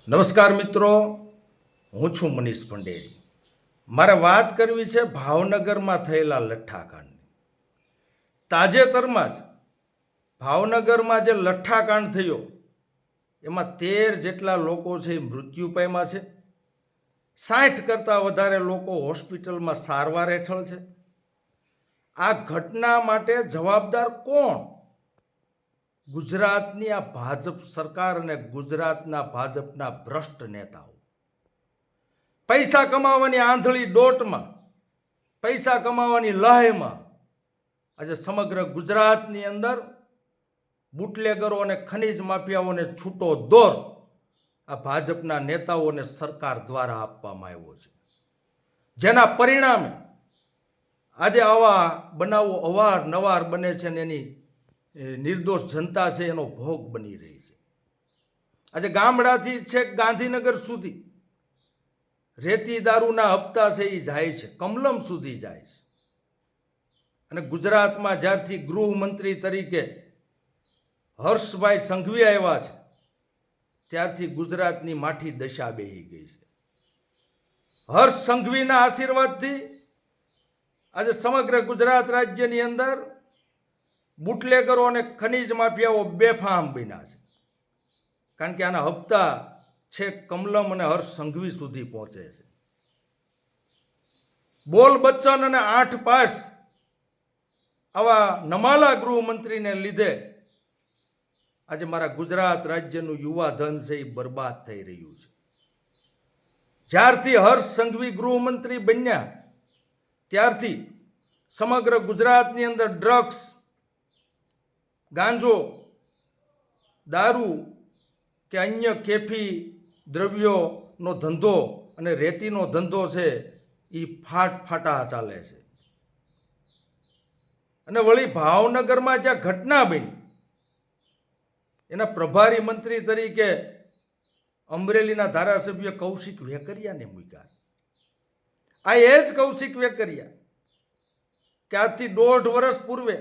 નમસ્કાર મિત્રો, હું છું મનીષ પંડેરી. મારે વાત કરવી છે ભાવનગરમાં થયેલા લઠ્ઠાકાંડની. તાજેતરમાં જ ભાવનગરમાં જે લઠ્ઠાકાંડ થયો એમાં 13 જેટલા લોકો છે એ મૃત્યુ પામ્યા છે. 60 કરતાં વધારે લોકો હોસ્પિટલમાં સારવાર હેઠળ છે. આ ઘટના માટે જવાબદાર કોણ? ગુજરાતની આ ભાજપ સરકાર અને ગુજરાતના ભાજપના ભ્રષ્ટ નેતાઓ. પૈસા કમાવાની આંધળી દોટમાં, પૈસા કમાવાની લહેમાં આજે સમગ્ર ગુજરાતની અંદર બુટલેગરો અને ખનીજ માફિયાઓને છૂટો દોર આ ભાજપના નેતાઓને સરકાર દ્વારા આપવામાં આવ્યો છે, જેના પરિણામે આજે આવા બનાવો અવારનવાર બને છે અને એની નિર્દોષ જનતા છે એનો ભોગ બની રહી છે. આજે ગામડાથી છેક ગાંધીનગર સુધી રેતી દારૂના હપ્તા છે એ જાય છે, કમલમ સુધી જાય છે. અને ગુજરાતમાં જ્યારથી ગૃહમંત્રી તરીકે હર્ષભાઈ સંઘવી આવ્યા છે ત્યારથી ગુજરાતની માઠી દશા બેહી ગઈ છે. હર્ષ સંઘવીના આશીર્વાદથી આજે સમગ્ર ગુજરાત રાજ્યની અંદર બુટલેગરો અને ખનીજ માફિયાઓ બેફામ બન્યા છે, કારણ કે આના હપ્તા છેક કમલમ અને હર્ષ સંઘવી સુધી પહોંચે છે. બોલ બચ્ચન અને 8 પાસ આવા નમાલા ગૃહમંત્રીને લીધે આજે મારા ગુજરાત રાજ્યનું યુવા ધન છે એ બરબાદ થઈ રહ્યું છે. જ્યારથી હર્ષ સંઘવી ગૃહમંત્રી બન્યા ત્યારથી સમગ્ર ગુજરાતની અંદર ડ્રગ્સ, ગાંજો, દારૂ કે અન્ય કેફી દ્રવ્યોનો ધંધો અને રેતીનો ધંધો છે એ ફાટા ચાલે છે. અને વળી ભાવનગરમાં જ્યાં ઘટના બની એના પ્રભારી મંત્રી તરીકે અમરેલીના ધારાસભ્ય કૌશિક વેકરિયાને મૂક્યા. આ એ જ કૌશિક વેકરિયા કે આજથી 1.5 વર્ષ પૂર્વે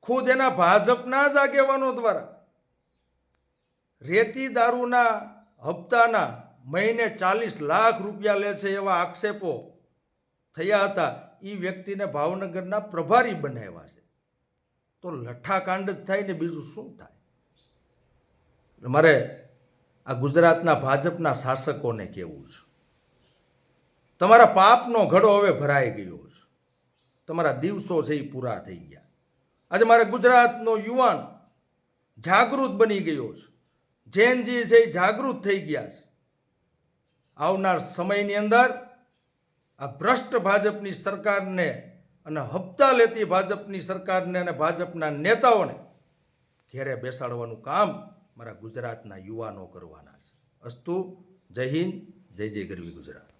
ખુદ એના ભાજપના જ આગેવાનો દ્વારા રેતી દારૂના હપ્તાના મહિને 40 લાખ રૂપિયા લે છે એવા આક્ષેપો થયા હતા. એ વ્યક્તિને ભાવનગરના પ્રભારી બનાવ્યા છે. તો લઠ્ઠાકાંડ જ થાય ને બીજું શું થાય? મારે આ ગુજરાતના ભાજપના શાસકોને કહેવું છે, તમારા પાપનો ઘડો હવે ભરાઈ ગયો છે, તમારા દિવસો છે એ પૂરા થઈ ગયા. આજે મારે ગુજરાતનો યુવાન જાગૃત બની ગયો છે, જેનજી છે એ જાગૃત થઈ ગયા છે. આવનાર સમયની અંદર આ ભ્રષ્ટ ભાજપની સરકારને અને હપ્તા લેતી ભાજપની સરકારને અને ભાજપના નેતાઓને ઘેરે બેસાડવાનું કામ મારા ગુજરાતના યુવાનો કરવાના છે. અસ્તુ. જય હિન્દ, જય જય ગરવી ગુજરાત.